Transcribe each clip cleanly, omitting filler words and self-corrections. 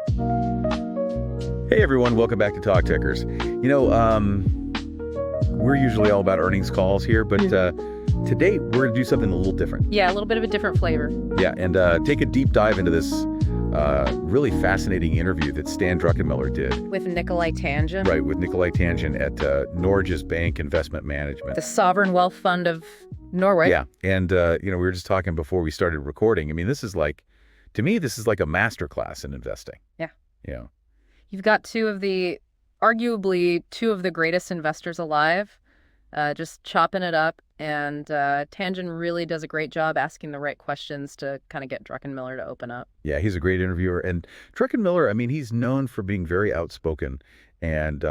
Hey everyone, welcome back to TalkTickers. We're usually all about earnings calls here, but today we're going to do something a little different. Yeah, a little bit of a different flavor. Yeah, and take a deep dive into this really fascinating interview that Stan Druckenmiller did. With Nikolai Tangen. Right, with Nikolai Tangen at Norges Bank Investment Management. The sovereign wealth fund of Norway. Yeah, and we were just talking before we started recording. I mean, this is like a masterclass in investing. Yeah. Yeah. You've got arguably two of the greatest investors alive, just chopping it up. And Tangen really does a great job asking the right questions to kind of get Druckenmiller to open up. Yeah, he's a great interviewer. And Druckenmiller, I mean, he's known for being very outspoken and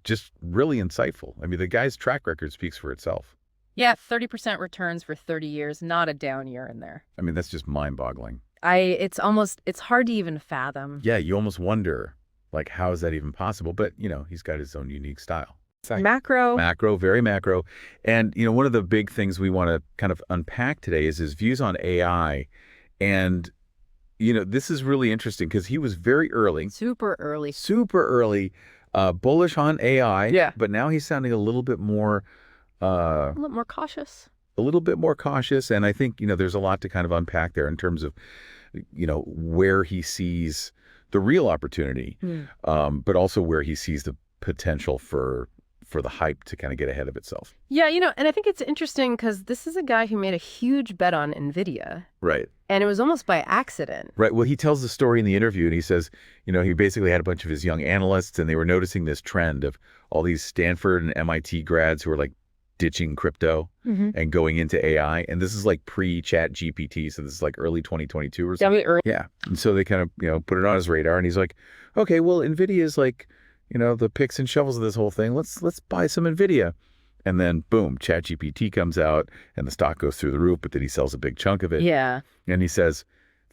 just really insightful. I mean, the guy's track record speaks for itself. Yeah, 30% returns for 30 years, not a down year in there. I mean, that's just mind-boggling. It's hard to even fathom. Yeah, you almost wonder, like, how is that even possible? But, he's got his own unique style. Macro. Macro, very macro. And, one of the big things we want to kind of unpack today is his views on AI. And, this is really interesting because he was very early. Super early. Bullish on AI. Yeah. But now he's sounding a little bit more... a little more cautious. A little bit more cautious. And I think, there's a lot to kind of unpack there in terms of, where he sees the real opportunity, but also where he sees the potential for the hype to kind of get ahead of itself. Yeah, and I think it's interesting because this is a guy who made a huge bet on NVIDIA. Right. And it was almost by accident. Right. Well, he tells the story in the interview and he says, he basically had a bunch of his young analysts and they were noticing this trend of all these Stanford and MIT grads who are like ditching crypto and going into AI. And this is like pre-chat GPT. So this is like early 2022 or something. Yeah. And so they kind of, put it on his radar and he's like, okay, well, NVIDIA is like, the picks and shovels of this whole thing. Let's buy some NVIDIA. And then boom, ChatGPT comes out and the stock goes through the roof, but then he sells a big chunk of it. Yeah. And he says,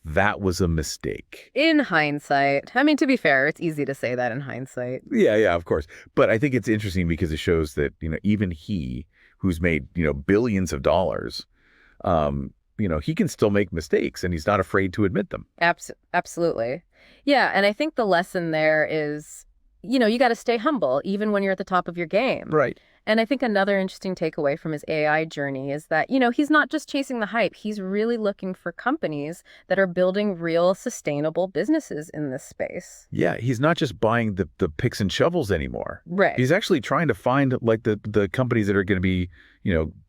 that was a mistake. In hindsight. I mean, to be fair, it's easy to say that in hindsight. Yeah, of course. But I think it's interesting because it shows that, even he, who's made, billions of dollars, he can still make mistakes and he's not afraid to admit them. Absolutely. Yeah. And I think the lesson there is, you got to stay humble even when you're at the top of your game. Right. And I think another interesting takeaway from his AI journey is that, he's not just chasing the hype. He's really looking for companies that are building real sustainable businesses in this space. Yeah, he's not just buying the picks and shovels anymore. Right. He's actually trying to find like the companies that are going to be,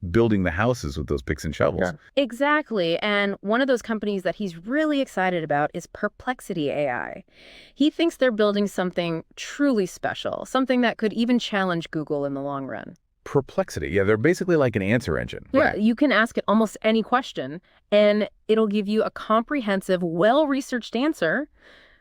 building the houses with those picks and shovels. Yeah. Exactly. And one of those companies that he's really excited about is Perplexity AI. He thinks they're building something truly special, something that could even challenge Google in the long run. Perplexity. Yeah, they're basically like an answer engine. Yeah, right? You can ask it almost any question, and it'll give you a comprehensive, well-researched answer,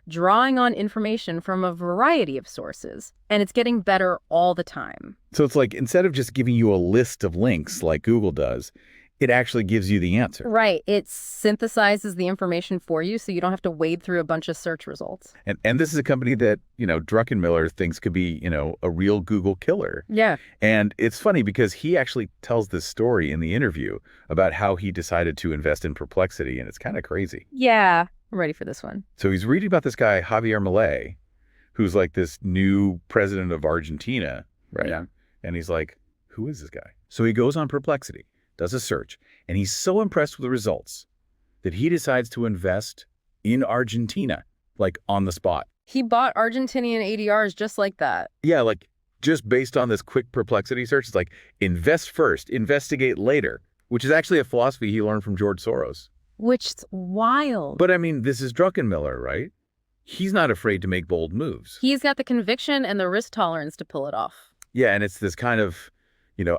drawing on information from a variety of sources. And it's getting better all the time. So it's like, instead of just giving you a list of links like Google does, it actually gives you the answer. Right. It synthesizes the information for you so you don't have to wade through a bunch of search results. And this is a company that, Druckenmiller thinks could be, a real Google killer. Yeah. And it's funny because he actually tells this story in the interview about how he decided to invest in Perplexity. And it's kind of crazy. Yeah. I'm ready for this one. So he's reading about this guy, Javier Milei, who's like this new president of Argentina. Right. Yeah. And he's like, who is this guy? So he goes on Perplexity, does a search, and he's so impressed with the results that he decides to invest in Argentina, like on the spot. He bought Argentinian ADRs just like that. Yeah, like just based on this quick Perplexity search. It's like, invest first, investigate later, which is actually a philosophy he learned from George Soros. Which is wild. But I mean, this is Druckenmiller, right? He's not afraid to make bold moves. He's got the conviction and the risk tolerance to pull it off. Yeah, and it's this kind of,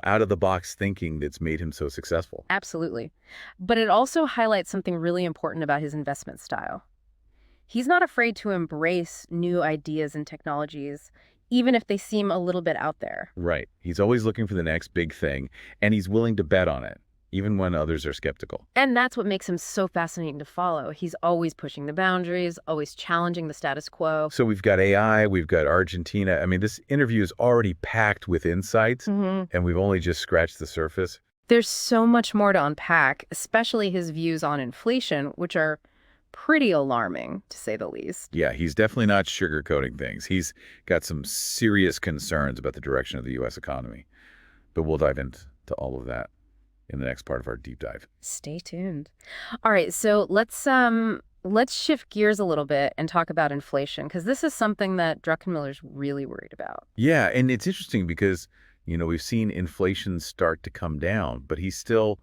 out-of-the-box thinking that's made him so successful. Absolutely. But it also highlights something really important about his investment style. He's not afraid to embrace new ideas and technologies, even if they seem a little bit out there. Right. He's always looking for the next big thing, and he's willing to bet on it, even when others are skeptical. And that's what makes him so fascinating to follow. He's always pushing the boundaries, always challenging the status quo. So we've got AI, we've got Argentina. I mean, this interview is already packed with insights, and we've only just scratched the surface. There's so much more to unpack, especially his views on inflation, which are pretty alarming, to say the least. Yeah, he's definitely not sugarcoating things. He's got some serious concerns about the direction of the U.S. economy. But we'll dive into all of that in the next part of our deep dive. Stay tuned. All right, so let's shift gears a little bit and talk about inflation, because this is something that Druckenmiller's really worried about. Yeah, and it's interesting because, we've seen inflation start to come down, but he's still,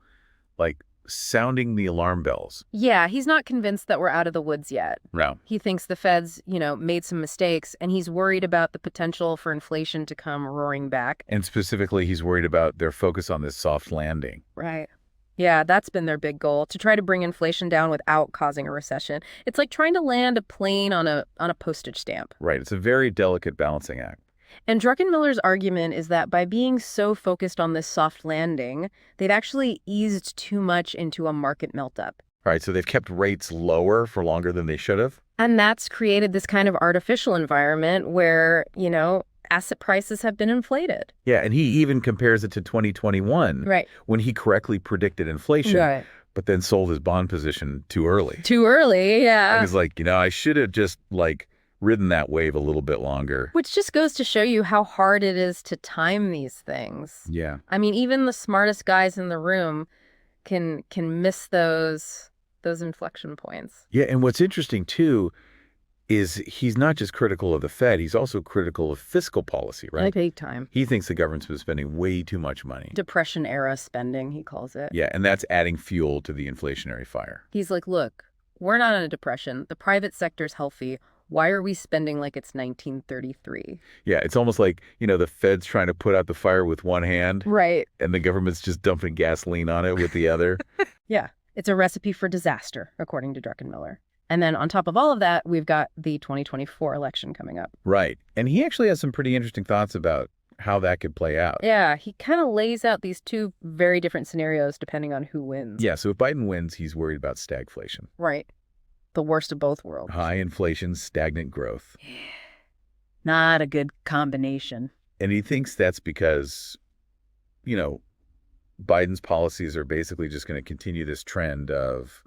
sounding the alarm bells. Yeah, he's not convinced that we're out of the woods yet. No. He thinks the Fed's, made some mistakes, and he's worried about the potential for inflation to come roaring back. And specifically, he's worried about their focus on this soft landing. Right. Yeah, that's been their big goal, to try to bring inflation down without causing a recession. It's like trying to land a plane on a postage stamp. Right. It's a very delicate balancing act. And Druckenmiller's argument is that by being so focused on this soft landing, they've actually eased too much into a market melt-up. All right, so they've kept rates lower for longer than they should have. And that's created this kind of artificial environment where, asset prices have been inflated. Yeah, and he even compares it to 2021, Right. when he correctly predicted inflation, Right. but then sold his bond position too early. Too early, yeah. And he's like, I should have just, ridden that wave a little bit longer. Which just goes to show you how hard it is to time these things. Yeah. I mean, even the smartest guys in the room can miss those inflection points. Yeah, and what's interesting, too, is he's not just critical of the Fed, he's also critical of fiscal policy, right? Big time. He thinks the government's been spending way too much money. Depression-era spending, he calls it. Yeah, and that's adding fuel to the inflationary fire. He's like, look, we're not in a depression. The private sector's healthy. Why are we spending like it's 1933? Yeah, it's almost like, the Fed's trying to put out the fire with one hand. Right. And the government's just dumping gasoline on it with the other. Yeah. It's a recipe for disaster, according to Druckenmiller. And then on top of all of that, we've got the 2024 election coming up. Right. And he actually has some pretty interesting thoughts about how that could play out. Yeah, he kind of lays out these two very different scenarios depending on who wins. Yeah, so if Biden wins, he's worried about stagflation. Right. The worst of both worlds. High inflation, stagnant growth. Not a good combination. And he thinks that's because, Biden's policies are basically just going to continue this trend of,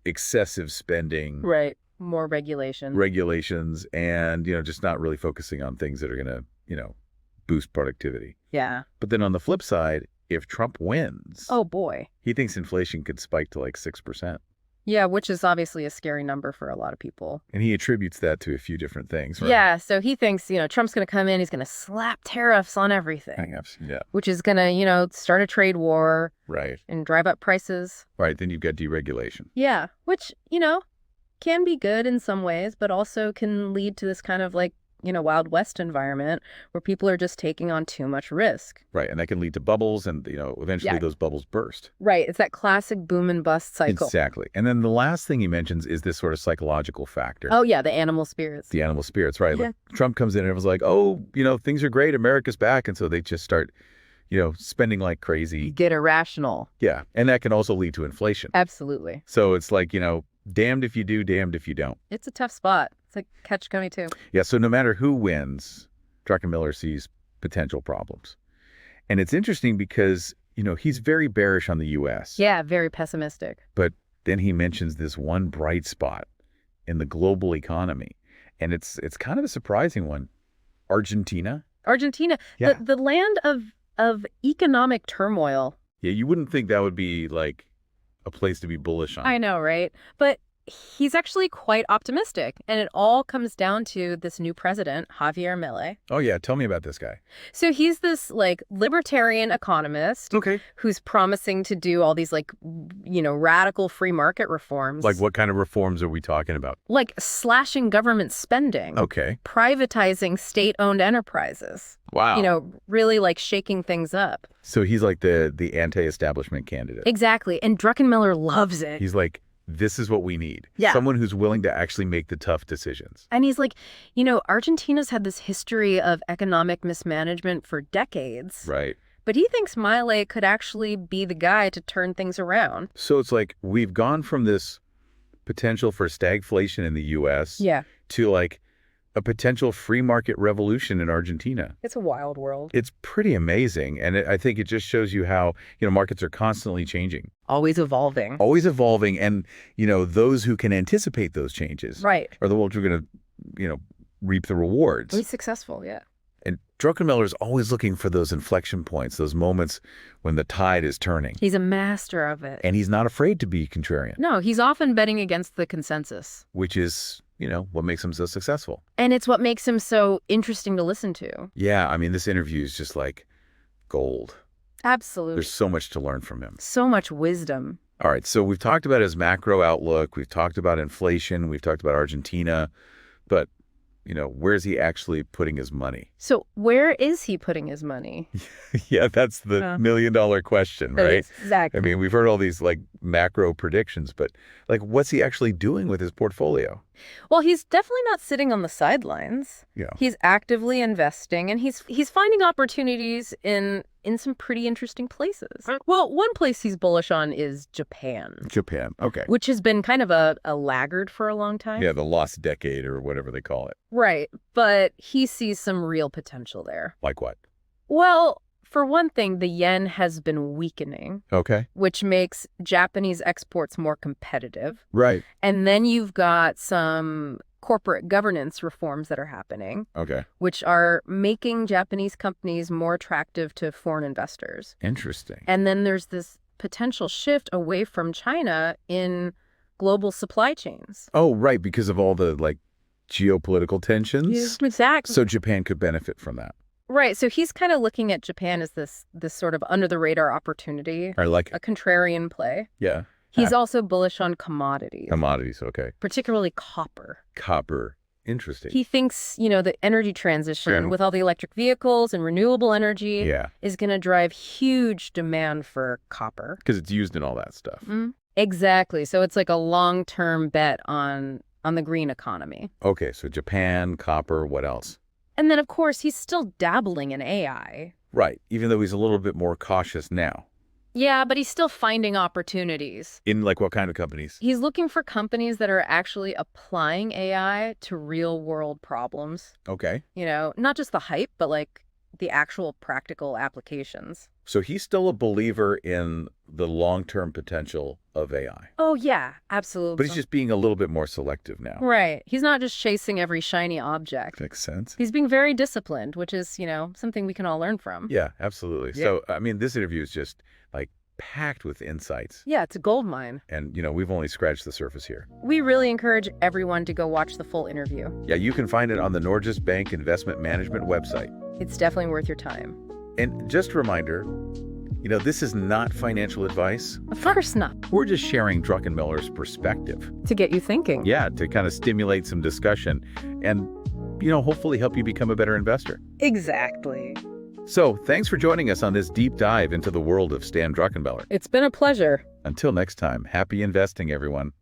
excessive spending. Right. More regulation. Regulations and, just not really focusing on things that are going to, boost productivity. Yeah. But then on the flip side, if Trump wins, oh boy, he thinks inflation could spike to 6%. Yeah, which is obviously a scary number for a lot of people. And he attributes that to a few different things, right? Yeah, so he thinks, Trump's going to come in, he's going to slap tariffs on everything. Hang-ups, yeah. Which is going to, start a trade war. Right. And drive up prices. Right, then you've got deregulation. Yeah, which, can be good in some ways, but also can lead to this kind of Wild West environment where people are just taking on too much risk. Right, and that can lead to bubbles and, eventually those bubbles burst. Right, it's that classic boom and bust cycle. Exactly. And then the last thing he mentions is this sort of psychological factor. Oh, yeah, the animal spirits. The animal spirits, right. Yeah. Trump comes in and everyone's like, oh, things are great, America's back. And so they just start, spending like crazy. Get irrational. Yeah, and that can also lead to inflation. Absolutely. So it's like, damned if you do, damned if you don't. It's a tough spot. It's like catch-22. Yeah, so no matter who wins, Druckenmiller sees potential problems. And it's interesting because, he's very bearish on the U.S. Yeah, very pessimistic. But then he mentions this one bright spot in the global economy. And it's kind of a surprising one. Argentina. Argentina, yeah. the land of economic turmoil. Yeah, you wouldn't think that would be a place to be bullish on. I know, right? But he's actually quite optimistic. And it all comes down to this new president, Javier Milei. Oh, yeah. Tell me about this guy. So he's this libertarian economist. Okay. Who's promising to do all these radical free market reforms. What kind of reforms are we talking about? Slashing government spending. Okay. Privatizing state-owned enterprises. Wow. Really shaking things up. So he's the anti-establishment candidate. Exactly. And Druckenmiller loves it. He's this is what we need. Yeah. Someone who's willing to actually make the tough decisions. And he's Argentina's had this history of economic mismanagement for decades. Right. But he thinks Milei could actually be the guy to turn things around. So it's we've gone from this potential for stagflation in the U.S. Yeah. to a a potential free market revolution in Argentina. It's a wild world. It's pretty amazing. And I think it just shows you how, markets are constantly changing. Always evolving. Always evolving. And, those who can anticipate those changes Right. are the ones who are going to, reap the rewards. Be successful, yeah. And Druckenmiller is always looking for those inflection points, those moments when the tide is turning. He's a master of it. And he's not afraid to be contrarian. No, he's often betting against the consensus. Which is, what makes him so successful. And it's what makes him so interesting to listen to. Yeah, I mean, this interview is just like gold. Absolutely. There's so much to learn from him. So much wisdom. All right, so we've talked about his macro outlook. We've talked about inflation. We've talked about Argentina. But where's he actually putting his money? So where is he putting his money? Yeah, that's the million-dollar question, right? Exactly. I mean, we've heard all these macro predictions, but what's he actually doing with his portfolio? Well, he's definitely not sitting on the sidelines. Yeah. He's actively investing, and he's finding opportunities in some pretty interesting places. Well, one place he's bullish on is Japan. Japan, okay. Which has been kind of a laggard for a long time. Yeah, the lost decade or whatever they call it. Right, but he sees some real potential there. Like what? Well, for one thing, the yen has been weakening. Okay. Which makes Japanese exports more competitive. Right. And then you've got some corporate governance reforms that are happening. Okay. Which are making Japanese companies more attractive to foreign investors. Interesting. And then there's this potential shift away from China in global supply chains. Oh, right, because of all the geopolitical tensions. Yeah, exactly. So Japan could benefit from that. Right. So he's kind of looking at Japan as this sort of under-the-radar opportunity. I like it. A contrarian play. Yeah. He's also bullish on commodities. Commodities, okay. Particularly copper. Copper. Interesting. He thinks, the energy transition with all the electric vehicles and renewable energy is going to drive huge demand for copper. Because it's used in all that stuff. Mm-hmm. Exactly. So it's like a long-term bet on the green economy. Okay, so Japan, copper, what else? And then, of course, he's still dabbling in AI. Right, even though he's a little bit more cautious now. Yeah, but he's still finding opportunities. In what kind of companies? He's looking for companies that are actually applying AI to real-world problems. Okay. Not just the hype, but the actual practical applications. So he's still a believer in the long-term potential of AI. Oh, yeah, absolutely. But he's just being a little bit more selective now. Right. He's not just chasing every shiny object. Makes sense. He's being very disciplined, which is, something we can all learn from. Yeah, absolutely. Yeah. So, I mean, this interview is just packed with insights. Yeah, it's a goldmine. And, we've only scratched the surface here. We really encourage everyone to go watch the full interview. Yeah, you can find it on the Norges Bank Investment Management website. It's definitely worth your time. And just a reminder, this is not financial advice. Of course not. We're just sharing Druckenmiller's perspective. To get you thinking. Yeah, to kind of stimulate some discussion and, hopefully help you become a better investor. Exactly. So, thanks for joining us on this deep dive into the world of Stan Druckenmiller. It's been a pleasure. Until next time, happy investing, everyone.